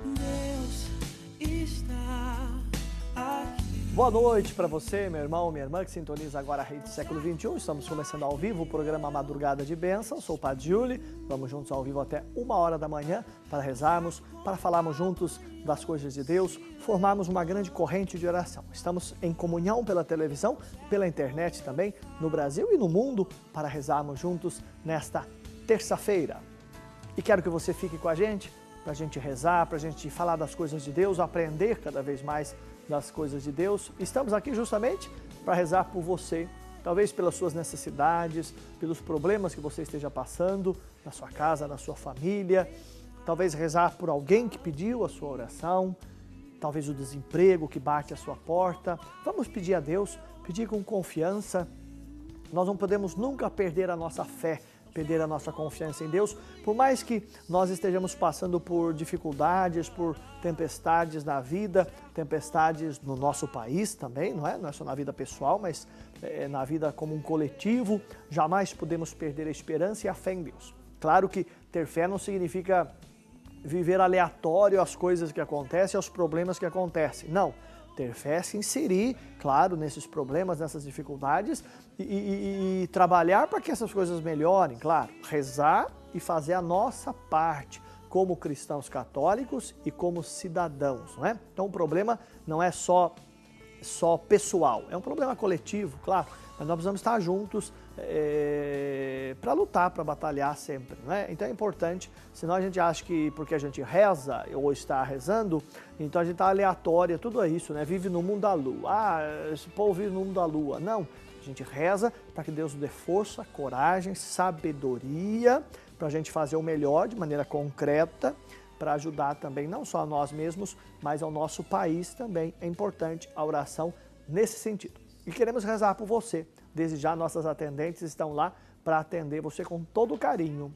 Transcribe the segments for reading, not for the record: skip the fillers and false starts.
Deus está aqui. Boa noite para você, meu irmão, minha irmã, que sintoniza agora a Rede Século XXI. Estamos começando ao vivo o programa Madrugada de Bênção. Sou o Padre Júlio. Vamos juntos ao vivo até 1h da manhã para rezarmos, para falarmos juntos das coisas de Deus, formarmos uma grande corrente de oração. Estamos em comunhão pela televisão, pela internet também, no Brasil e no mundo, para rezarmos juntos nesta terça-feira. E quero que você fique com a gente, para a gente rezar, para a gente falar das coisas de Deus, aprender cada vez mais das coisas de Deus. Estamos aqui justamente para rezar por você, talvez pelas suas necessidades, pelos problemas que você esteja passando na sua casa, na sua família, talvez rezar por alguém que pediu a sua oração, talvez o desemprego que bate à sua porta. Vamos pedir a Deus, pedir com confiança. Nós não podemos nunca perder a nossa fé, perder a nossa confiança em Deus, por mais que nós estejamos passando por dificuldades, por tempestades na vida, tempestades no nosso país também, não é só na vida pessoal, mas na vida como um coletivo, jamais podemos perder a esperança e a fé em Deus. Claro que ter fé não significa viver aleatório às coisas que acontecem, aos problemas que acontecem, não. Ter fé é se inserir, claro, nesses problemas, nessas dificuldades e trabalhar para que essas coisas melhorem, claro. Rezar e fazer a nossa parte como cristãos católicos e como cidadãos, não é? Então o problema não é só pessoal, é um problema coletivo, claro, mas nós precisamos estar juntos para lutar, para batalhar sempre, não é? Então é importante, senão a gente acha que porque a gente reza ou está rezando, então a gente está aleatória, tudo é isso, né? Vive no mundo da lua, esse povo vive no mundo da lua, não. A gente reza para que Deus nos dê força, coragem, sabedoria, para a gente fazer o melhor de maneira concreta, para ajudar também não só a nós mesmos, mas ao nosso país também. É importante a oração nesse sentido. E queremos rezar por você. Desde já nossas atendentes estão lá para atender você com todo carinho.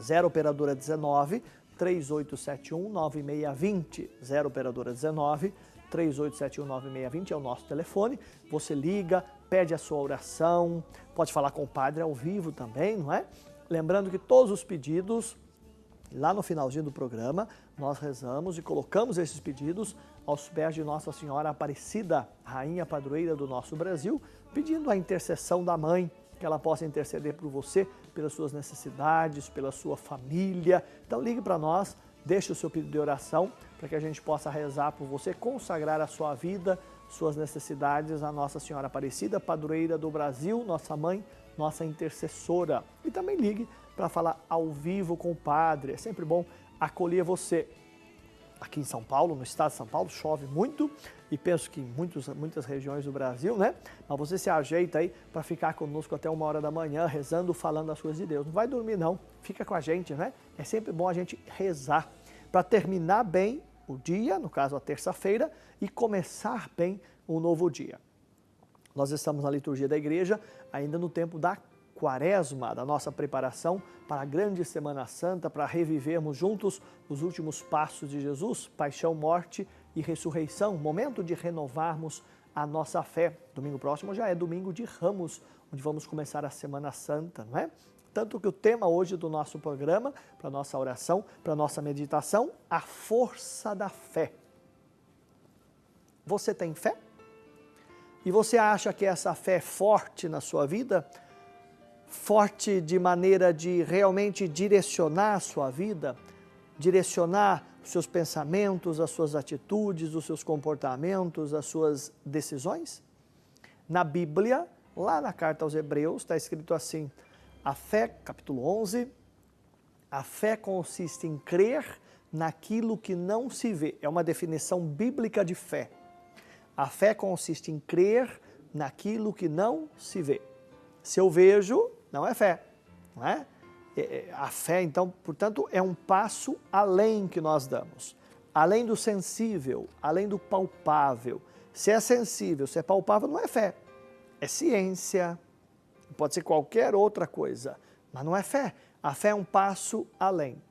0 operadora 19 3871 9620. 0 operadora 19 3871 9620 é o nosso telefone. Você liga, pede a sua oração, pode falar com o padre ao vivo também, não é? Lembrando que todos os pedidos, lá no finalzinho do programa, nós rezamos e colocamos esses pedidos aos pés de Nossa Senhora Aparecida, Rainha Padroeira do nosso Brasil, pedindo a intercessão da Mãe, que ela possa interceder por você, pelas suas necessidades, pela sua família. Então ligue para nós, deixe o seu pedido de oração, para que a gente possa rezar por você, consagrar a sua vida, suas necessidades à Nossa Senhora Aparecida, Padroeira do Brasil, nossa Mãe, nossa intercessora. E também ligue para falar ao vivo com o padre. É sempre bom acolher você. Aqui em São Paulo, no estado de São Paulo, chove muito e penso que em muitas regiões do Brasil, né? Mas você se ajeita aí para ficar conosco até 1h da manhã, rezando, falando as coisas de Deus. Não vai dormir não, fica com a gente, né? É sempre bom a gente rezar para terminar bem o dia, no caso a terça-feira, e começar bem um novo dia. Nós estamos na liturgia da igreja, ainda no tempo da Quaresma, da nossa preparação para a grande Semana Santa, para revivermos juntos os últimos passos de Jesus, paixão, morte e ressurreição, momento de renovarmos a nossa fé. Domingo próximo já é domingo de Ramos, onde vamos começar a Semana Santa, não é? Tanto que o tema hoje do nosso programa, para a nossa oração, para a nossa meditação, a força da fé. Você tem fé? E você acha que essa fé é forte na sua vida? Forte de maneira de realmente direcionar a sua vida, direcionar os seus pensamentos, as suas atitudes, os seus comportamentos, as suas decisões? Na Bíblia, lá na carta aos Hebreus, está escrito assim, a fé, capítulo 11, a fé consiste em crer naquilo que não se vê. É uma definição bíblica de fé. A fé consiste em crer naquilo que não se vê. Se eu vejo, não é fé, não é? A fé, então, portanto, é um passo além que nós damos. Além do sensível, além do palpável. Se é sensível, se é palpável, não é fé. É ciência, pode ser qualquer outra coisa, mas não é fé. A fé é um passo além.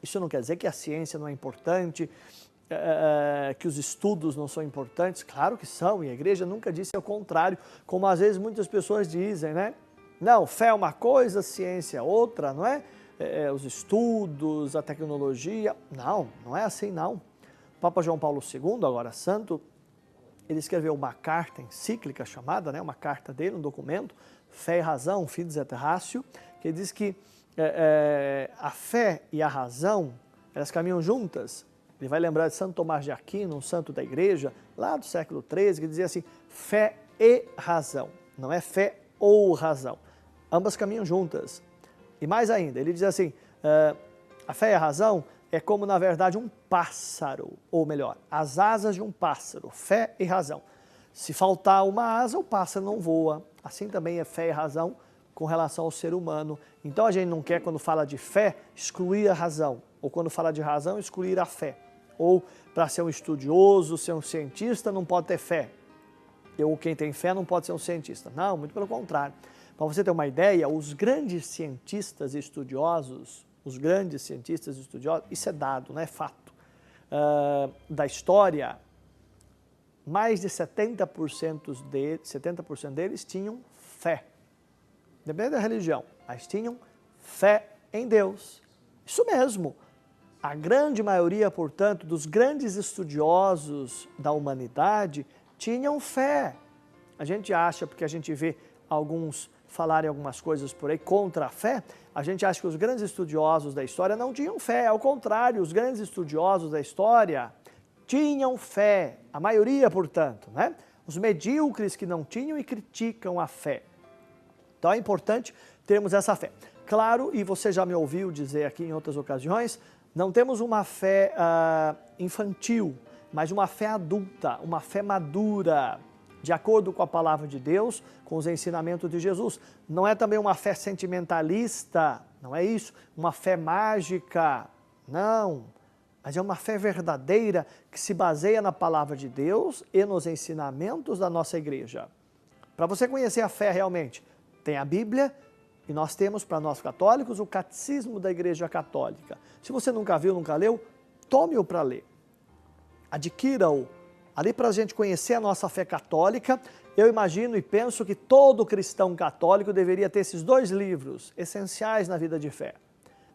Isso não quer dizer que a ciência não é importante, que os estudos não são importantes. Claro que são, e a igreja nunca disse ao contrário, como às vezes muitas pessoas dizem, né? Não, fé é uma coisa, ciência é outra, não é? os estudos, a tecnologia. Não, não é assim não. O Papa João Paulo II, agora santo, ele escreveu uma carta encíclica chamada, né, uma carta dele, um documento, Fé e Razão, Fides et Ratio, que diz que a fé e a razão, elas caminham juntas. Ele vai lembrar de Santo Tomás de Aquino, um santo da igreja, lá do século XIII, que dizia assim, fé e razão, não é fé ou razão. Ambas caminham juntas. E mais ainda, ele diz assim, a fé e a razão é como, na verdade, um pássaro, ou melhor, as asas de um pássaro, fé e razão. Se faltar uma asa, o pássaro não voa. Assim também é fé e razão com relação ao ser humano. Então a gente não quer, quando fala de fé, excluir a razão, ou quando fala de razão, excluir a fé. Ou para ser um estudioso, ser um cientista, não pode ter fé. Ou quem tem fé não pode ser um cientista. Não, muito pelo contrário. Para você ter uma ideia, os grandes cientistas e estudiosos, isso é dado, não é fato, da história, mais de 70% deles tinham fé. Depende da religião, mas tinham fé em Deus. Isso mesmo. A grande maioria, portanto, dos grandes estudiosos da humanidade tinham fé. A gente acha, porque a gente vê alguns falarem algumas coisas por aí contra a fé, a gente acha que os grandes estudiosos da história não tinham fé. Ao contrário, os grandes estudiosos da história tinham fé. A maioria, portanto, né? Os medíocres que não tinham e criticam a fé. Então é importante termos essa fé. Claro, e você já me ouviu dizer aqui em outras ocasiões, não temos uma fé infantil, mas uma fé adulta, uma fé madura, de acordo com a palavra de Deus, com os ensinamentos de Jesus. Não é também uma fé sentimentalista, não é isso, uma fé mágica, não. Mas é uma fé verdadeira que se baseia na palavra de Deus e nos ensinamentos da nossa igreja. Para você conhecer a fé realmente, tem a Bíblia e nós temos para nós católicos o Catecismo da Igreja Católica. Se você nunca viu, nunca leu, tome-o para ler. Adquira-o. Ali para a gente conhecer a nossa fé católica, eu imagino e penso que todo cristão católico deveria ter esses dois livros essenciais na vida de fé.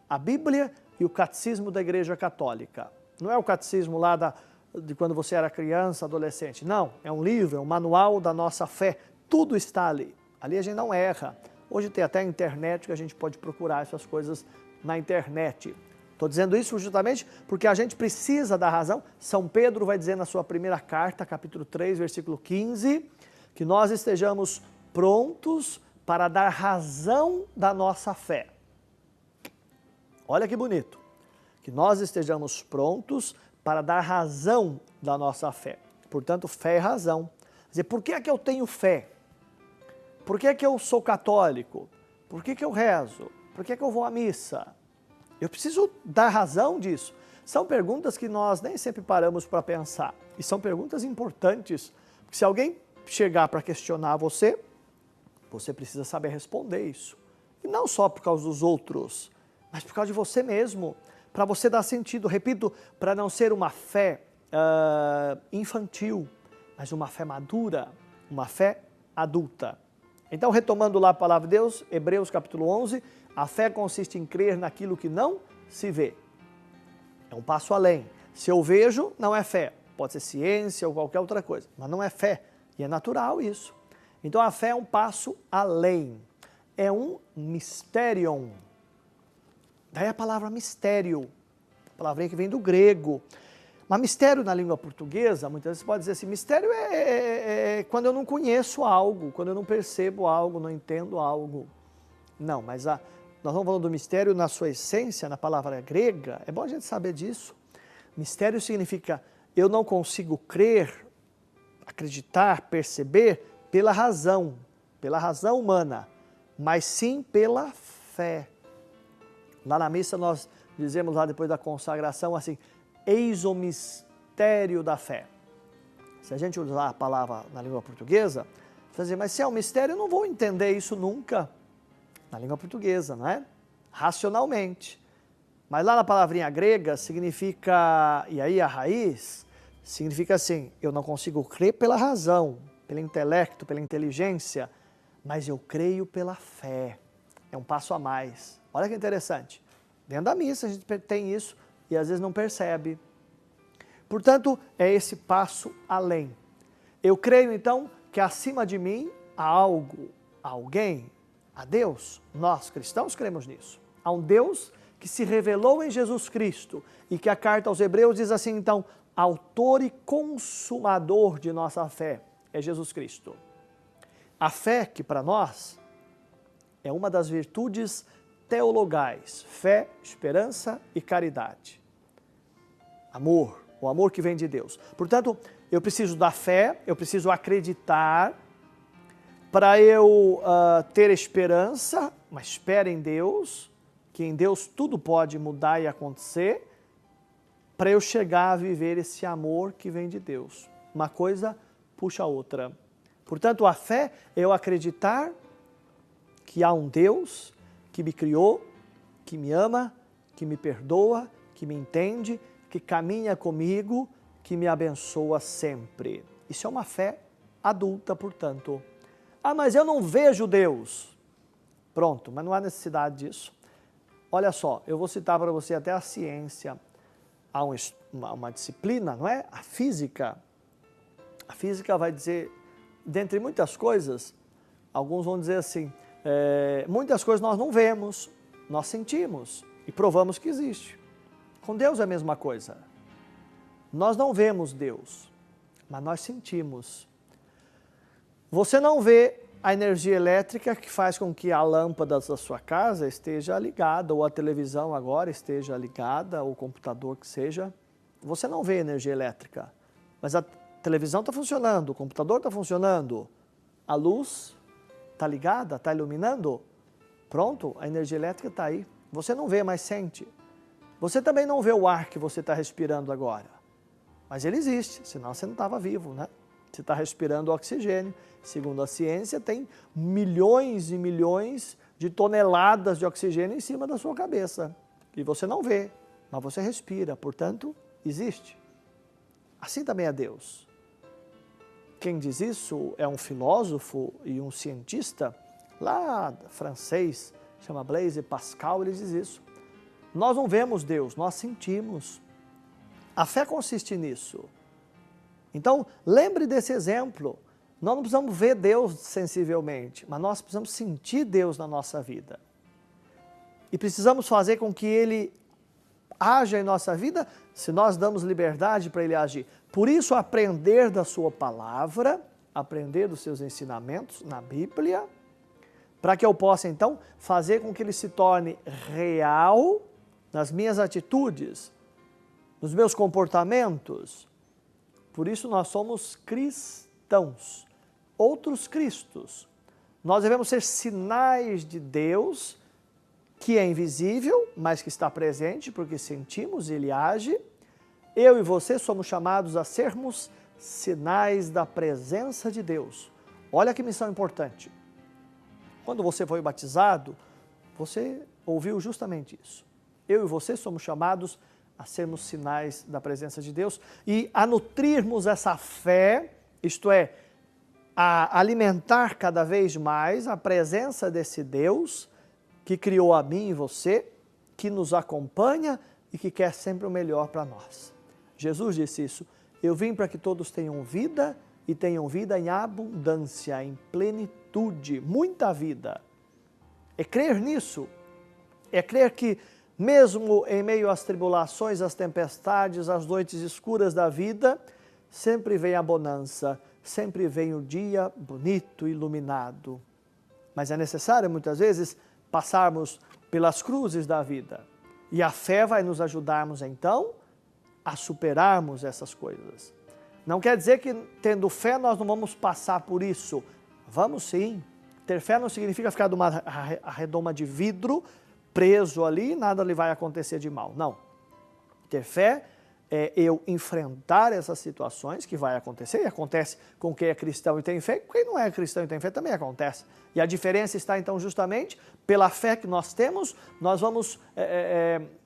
A Bíblia e o Catecismo da Igreja Católica. Não é o catecismo lá de quando você era criança, adolescente. Não, é um livro, é um manual da nossa fé. Tudo está ali. Ali a gente não erra. Hoje tem até a internet que a gente pode procurar essas coisas na internet. Estou dizendo isso justamente porque a gente precisa da razão. São Pedro vai dizer na sua primeira carta, capítulo 3, versículo 15, que nós estejamos prontos para dar razão da nossa fé. Olha que bonito. Que nós estejamos prontos para dar razão da nossa fé. Portanto, fé e razão. Quer dizer, por que é que eu tenho fé? Por que é que eu sou católico? Por que é que eu rezo? Por que é que eu vou à missa? Eu preciso dar razão disso. São perguntas que nós nem sempre paramos para pensar. E são perguntas importantes. Porque se alguém chegar para questionar você, você precisa saber responder isso. E não só por causa dos outros, mas por causa de você mesmo. Para você dar sentido, repito, para não ser uma fé infantil, mas uma fé madura, uma fé adulta. Então, retomando lá a palavra de Deus, Hebreus capítulo 11, a fé consiste em crer naquilo que não se vê. É um passo além. Se eu vejo, não é fé. Pode ser ciência ou qualquer outra coisa, mas não é fé. E é natural isso. Então a fé é um passo além. É um mysterion. Daí a palavra mistério, palavrinha que vem do grego. Mas mistério na língua portuguesa, muitas vezes você pode dizer assim, mistério é quando eu não conheço algo, quando eu não percebo algo, não entendo algo. Não, mas nós estamos falando do mistério na sua essência, na palavra grega, é bom a gente saber disso. Mistério significa eu não consigo crer, acreditar, perceber pela razão humana, mas sim pela fé. Lá na missa nós dizemos lá depois da consagração assim, eis o mistério da fé. Se a gente usar a palavra na língua portuguesa, você vai dizer, mas se é um mistério eu não vou entender isso nunca. Na língua portuguesa, não é? Racionalmente. Mas lá na palavrinha grega significa, e aí a raiz, significa assim, eu não consigo crer pela razão, pelo intelecto, pela inteligência, mas eu creio pela fé. É um passo a mais. Olha que interessante. Dentro da missa a gente tem isso e às vezes não percebe. Portanto, é esse passo além. Eu creio então que acima de mim há algo, há alguém, há Deus. Nós cristãos cremos nisso. Há um Deus que se revelou em Jesus Cristo e que a carta aos Hebreus diz assim então, autor e consumador de nossa fé é Jesus Cristo. A fé que para nós é uma das virtudes teologais, fé, esperança e caridade. Amor, o amor que vem de Deus. Portanto, eu preciso da fé, eu preciso acreditar para eu ter esperança, mas espera em Deus, que em Deus tudo pode mudar e acontecer, para eu chegar a viver esse amor que vem de Deus. Uma coisa puxa a outra. Portanto, a fé é eu acreditar que há um Deus que me criou, que me ama, que me perdoa, que me entende, que caminha comigo, que me abençoa sempre. Isso é uma fé adulta, portanto. Ah, mas eu não vejo Deus. Pronto, mas não há necessidade disso. Olha só, eu vou citar para você até a ciência. Há uma disciplina, não é? A física. A física vai dizer, dentre muitas coisas, alguns vão dizer assim, muitas coisas nós não vemos, nós sentimos e provamos que existe. Com Deus é a mesma coisa. Nós não vemos Deus, mas nós sentimos. Você não vê a energia elétrica que faz com que a lâmpada da sua casa esteja ligada, ou a televisão agora esteja ligada, ou o computador que seja. Você não vê energia elétrica, mas a televisão está funcionando, o computador está funcionando, a luz está ligada, está iluminando. Pronto, a energia elétrica está aí. Você não vê, mas sente. Você também não vê o ar que você está respirando agora, mas ele existe, senão você não estava vivo, né? Você está respirando oxigênio. Segundo a ciência, tem milhões e milhões de toneladas de oxigênio em cima da sua cabeça. E você não vê, mas você respira, portanto, existe. Assim também é Deus. Quem diz isso é um filósofo e um cientista, lá francês, chama Blaise Pascal, ele diz isso. Nós não vemos Deus, nós sentimos. A fé consiste nisso. Então, lembre desse exemplo. Nós não precisamos ver Deus sensivelmente, mas nós precisamos sentir Deus na nossa vida. E precisamos fazer com que Ele haja em nossa vida, se nós damos liberdade para Ele agir. Por isso, aprender da sua palavra, aprender dos seus ensinamentos na Bíblia, para que eu possa, então, fazer com que Ele se torne real nas minhas atitudes, nos meus comportamentos. Por isso, nós somos cristãos, outros cristos. Nós devemos ser sinais de Deus, que é invisível, mas que está presente, porque sentimos, Ele age. Eu e você somos chamados a sermos sinais da presença de Deus. Olha que missão importante. Quando você foi batizado, você ouviu justamente isso. Eu e você somos chamados a sermos sinais da presença de Deus e a nutrirmos essa fé, isto é, a alimentar cada vez mais a presença desse Deus que criou a mim e você, que nos acompanha e que quer sempre o melhor para nós. Jesus disse isso, eu vim para que todos tenham vida e tenham vida em abundância, em plenitude, muita vida. É crer nisso, é crer que mesmo em meio às tribulações, às tempestades, às noites escuras da vida, sempre vem a bonança, sempre vem o dia bonito, iluminado. Mas é necessário, muitas vezes, passarmos pelas cruzes da vida. E a fé vai nos ajudarmos, então, a superarmos essas coisas. Não quer dizer que, tendo fé, nós não vamos passar por isso. Vamos sim. Ter fé não significa ficar numa redoma de vidro, preso ali, nada lhe vai acontecer de mal. Não. Ter fé é eu enfrentar essas situações que vai acontecer, e acontece com quem é cristão e tem fé, quem não é cristão e tem fé também acontece. E a diferença está então justamente pela fé que nós temos, nós vamos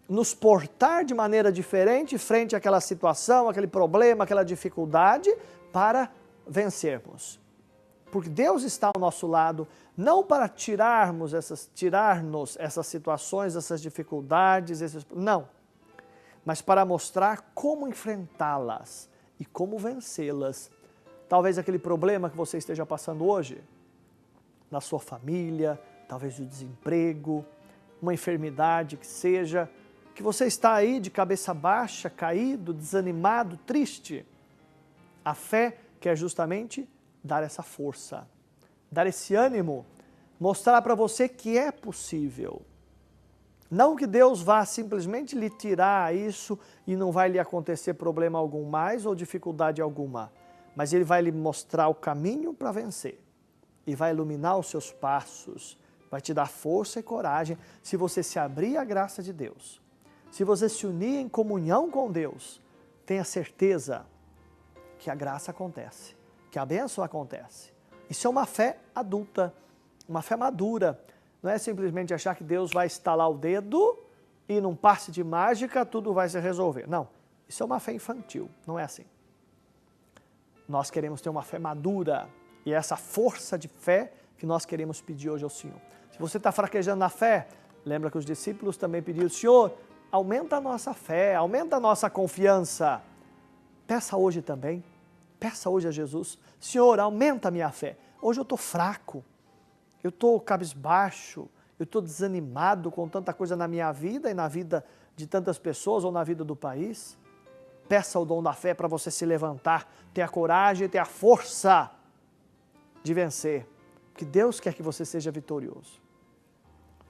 nos portar de maneira diferente frente àquela situação, aquele problema, aquela dificuldade, para vencermos. Porque Deus está ao nosso lado, não para tirarmos essas situações, essas dificuldades, não. Mas para mostrar como enfrentá-las e como vencê-las. Talvez aquele problema que você esteja passando hoje, na sua família, talvez o desemprego, uma enfermidade que seja, que você está aí de cabeça baixa, caído, desanimado, triste. A fé quer justamente dar essa força, dar esse ânimo, mostrar para você que é possível. Não que Deus vá simplesmente lhe tirar isso e não vai lhe acontecer problema algum mais ou dificuldade alguma, mas Ele vai lhe mostrar o caminho para vencer e vai iluminar os seus passos, vai te dar força e coragem se você se abrir à graça de Deus. Se você se unir em comunhão com Deus, tenha certeza que a graça acontece, que a bênção acontece. Isso é uma fé adulta, uma fé madura. Não é simplesmente achar que Deus vai estalar o dedo e num passe de mágica tudo vai se resolver. Não, isso é uma fé infantil, não é assim. Nós queremos ter uma fé madura e é essa força de fé que nós queremos pedir hoje ao Senhor. Se você está fraquejando na fé, lembra que os discípulos também pediram, Senhor, aumenta a nossa fé, aumenta a nossa confiança. Peça hoje também, peça hoje a Jesus, Senhor, aumenta a minha fé. Hoje eu estou fraco, eu estou cabisbaixo, eu estou desanimado com tanta coisa na minha vida e na vida de tantas pessoas ou na vida do país. Peça o dom da fé para você se levantar, ter a coragem e ter a força de vencer. Porque Deus quer que você seja vitorioso.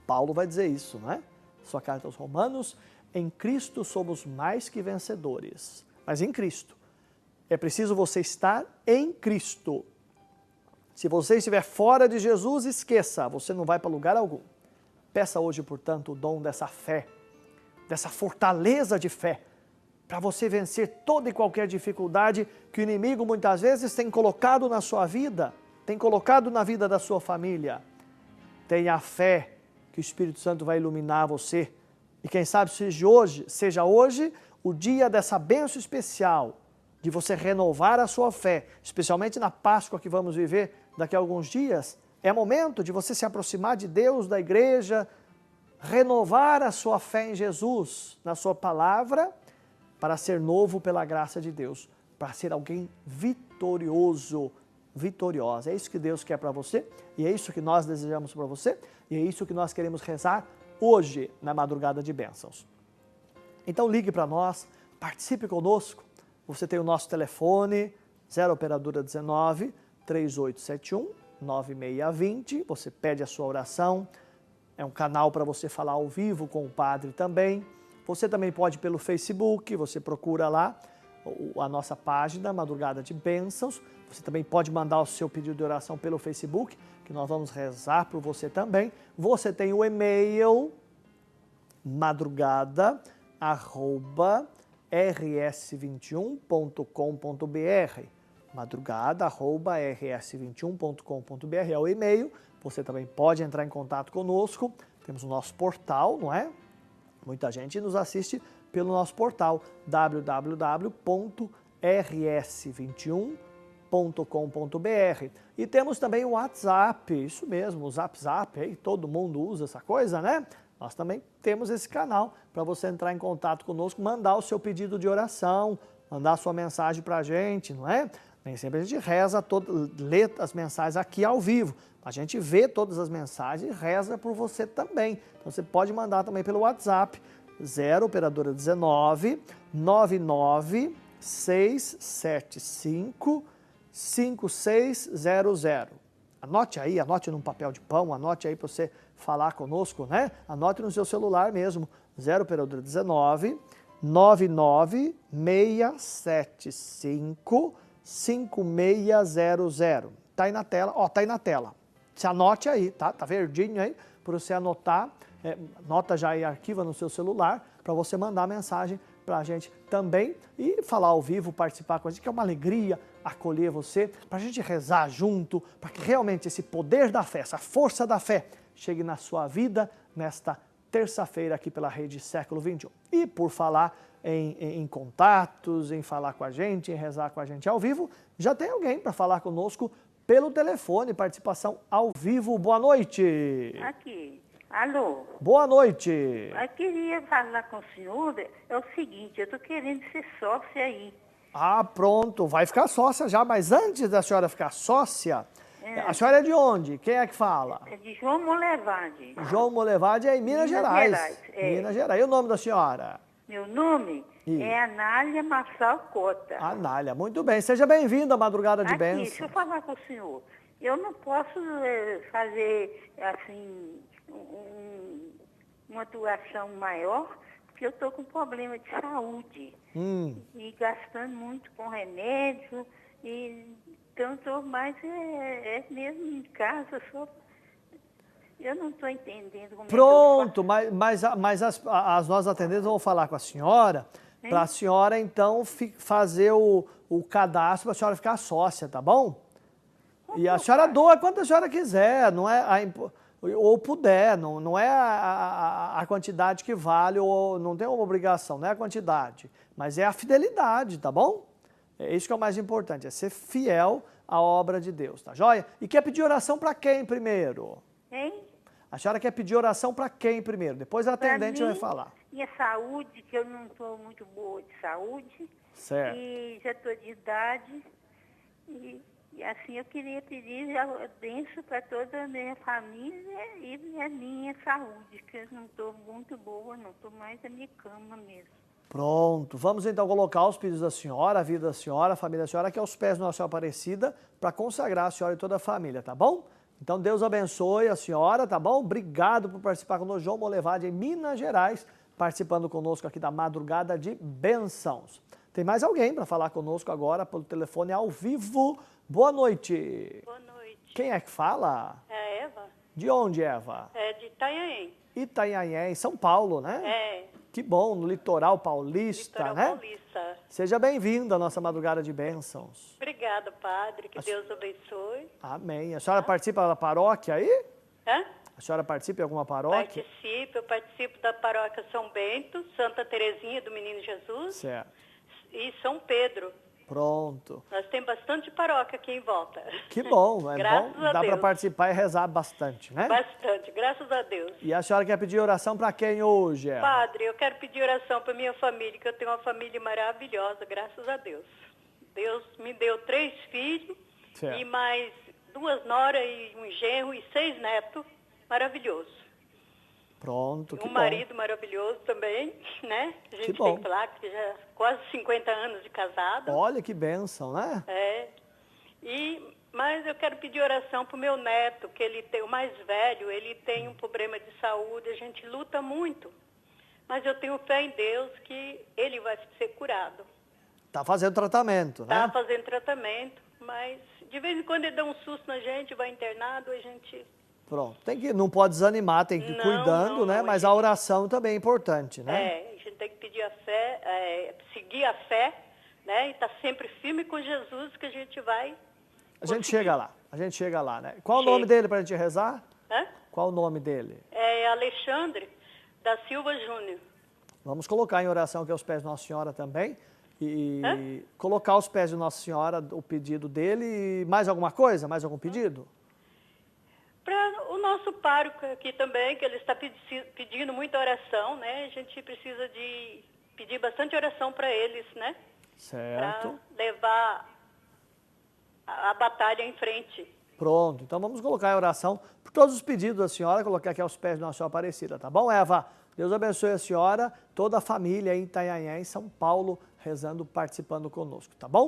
Paulo vai dizer isso, não é? Sua carta aos Romanos, em Cristo somos mais que vencedores. Mas em Cristo. É preciso você estar em Cristo. Se você estiver fora de Jesus, esqueça, você não vai para lugar algum. Peça hoje, portanto, o dom dessa fé, dessa fortaleza de fé, para você vencer toda e qualquer dificuldade que o inimigo muitas vezes tem colocado na sua vida, tem colocado na vida da sua família. Tenha fé que o Espírito Santo vai iluminar você. E quem sabe seja hoje o dia dessa bênção especial, de você renovar a sua fé, especialmente na Páscoa que vamos viver daqui a alguns dias. É momento de você se aproximar de Deus, da igreja, renovar a sua fé em Jesus, na sua palavra, para ser novo pela graça de Deus, para ser alguém vitorioso, vitoriosa. É isso que Deus quer para você e é isso que nós desejamos para você e é isso que nós queremos rezar hoje na madrugada de bênçãos. Então ligue para nós, participe conosco. Você tem o nosso telefone 0 operadora 19 3871 9620. Você pede a sua oração. É um canal para você falar ao vivo com o padre também. Você também pode pelo Facebook, você procura lá a nossa página Madrugada de Bênçãos. Você também pode mandar o seu pedido de oração pelo Facebook, que nós vamos rezar por você também. Você tem o e-mail madrugada@rs21.com.br. madrugada@rs21.com.br é o e-mail. Você também pode entrar em contato conosco. Temos o nosso portal, não é? Muita gente nos assiste pelo nosso portal www.rs21.com.br. E temos também o WhatsApp, isso mesmo, o Zap, aí todo mundo usa essa coisa, né? Nós também temos esse canal para você entrar em contato conosco, mandar o seu pedido de oração, mandar a sua mensagem para a gente, não é? Nem sempre a gente lê as mensagens aqui ao vivo. A gente vê todas as mensagens e reza por você também. Então você pode mandar também pelo WhatsApp 0 operadora 19 99 675 5600. Anote aí, anote num papel de pão, anote aí para você falar conosco, né? Anote no seu celular mesmo, 0 operadora 19 99 675 5600. Tá aí na tela, ó, tá aí na tela. Você anote aí, tá? Tá verdinho aí, para você anotar, nota já aí, arquiva no seu celular, para você mandar mensagem para a gente também e falar ao vivo, participar com a gente, que é uma alegria acolher você, para a gente rezar junto, para que realmente esse poder da fé, essa força da fé, chegue na sua vida nesta terça-feira aqui pela Rede Século XXI. E por falar em contatos, em falar com a gente, em rezar com a gente ao vivo, já tem alguém para falar conosco pelo telefone, participação ao vivo. Boa noite. Aqui. Alô? Boa noite. Eu queria falar com o senhor, é o seguinte, eu estou querendo ser sócia aí. Ah, pronto, vai ficar sócia já, mas antes da senhora ficar sócia, a senhora é de onde? Quem é que fala? É de João Molevade. João Molevade é em Minas Gerais. É. Minas Gerais. E o nome da senhora? Meu nome é Anália Marçal Cota. Anália, muito bem. Seja bem-vinda à Madrugada de Aqui, Bênção. deixa eu falar com o senhor. Eu não posso fazer, assim, uma doação maior, porque eu estou com problema de saúde. E gastando muito com remédio. Então, estou mais mesmo em casa, só... Eu não estou entendendo como Pronto, mas as nossas atendentes vão falar com a senhora, para a senhora, então, fazer o cadastro para a senhora ficar sócia, tá bom? E a senhora doa quanto a senhora quiser, não é ou puder, não é a quantidade que vale, ou não tem uma obrigação, não é a quantidade, mas é a fidelidade, tá bom? É isso que é o mais importante, é ser fiel à obra de Deus, tá joia? E quer pedir oração para quem primeiro? Hein? A senhora quer pedir oração para quem primeiro? Depois a atendente vai falar. Minha saúde, que eu não estou muito boa de saúde. Certo. E já estou de idade. E assim, eu queria pedir a bênção para toda a minha família e a minha saúde, que eu não estou muito boa, não estou mais na minha cama mesmo. Pronto, vamos então colocar os pedidos da senhora, a vida da senhora, a família da senhora, aqui aos pés da Nossa Senhora Aparecida, para consagrar a senhora e toda a família, tá bom? Então Deus abençoe a senhora, tá bom? Obrigado por participar conosco, João Molevade, em Minas Gerais, participando conosco aqui da Madrugada de Bênçãos. Tem mais alguém para falar conosco agora pelo telefone ao vivo. Boa noite. Boa noite. Quem é que fala? É a Eva. De onde, Eva? É de Itanhaém. Itanhaém, em São Paulo, né? É. Que bom, no litoral paulista, Litoral né? Paulista. Seja bem-vindo à nossa Madrugada de Bênçãos. Obrigada, padre. Que Deus abençoe. Amém. A senhora participa da paróquia aí? Hã? A senhora participa em alguma paróquia? Eu participo da paróquia São Bento, Santa Terezinha do Menino Jesus Certo. e São Pedro. Pronto. Nós temos bastante paróquia aqui em volta. Que bom, é Graças bom. a Dá para Deus. participar e rezar bastante, né? Bastante, graças a Deus. E a senhora quer pedir oração para quem hoje, Eva? Padre, eu quero pedir oração para minha família, que eu tenho uma família maravilhosa, graças a Deus. Deus me deu 3 filhos Certo. e mais 2 noras e um genro e 6 netos. Maravilhoso. Pronto, que Um bom. marido maravilhoso também, né? A gente bom. tem que falar que já quase 50 anos de casado. Olha que bênção, né? É. Mas eu quero pedir oração para o meu neto, que ele tem, o mais velho, ele tem um problema de saúde, a gente luta muito. Mas eu tenho fé em Deus que ele vai ser curado. Tá fazendo tratamento, né? Tá fazendo tratamento, mas de vez em quando ele dá um susto na gente, vai internado, a gente... Pronto. Não pode desanimar, tem que ir cuidando, né? Mas a oração também é importante, né? É, a gente tem que pedir a fé, seguir a fé, né? E estar sempre firme com Jesus, que a gente vai... A gente chega lá, né? Qual o nome dele para a gente rezar? Hã? Qual o nome dele? É Alexandre da Silva Júnior. Vamos colocar em oração aqui aos pés de Nossa Senhora também. E colocar aos pés de Nossa Senhora o pedido dele. E mais alguma coisa? Mais algum pedido? Para o nosso pároco aqui também, que ele está pedindo muita oração, né? A gente precisa de pedir bastante oração para eles, né? Certo. Para levar a batalha em frente. Pronto, então vamos colocar em oração por todos os pedidos da senhora, colocar aqui aos pés de Nossa Senhora Aparecida, tá bom, Eva? Deus abençoe a senhora, toda a família em Itanhaém, São Paulo, rezando, participando conosco, tá bom?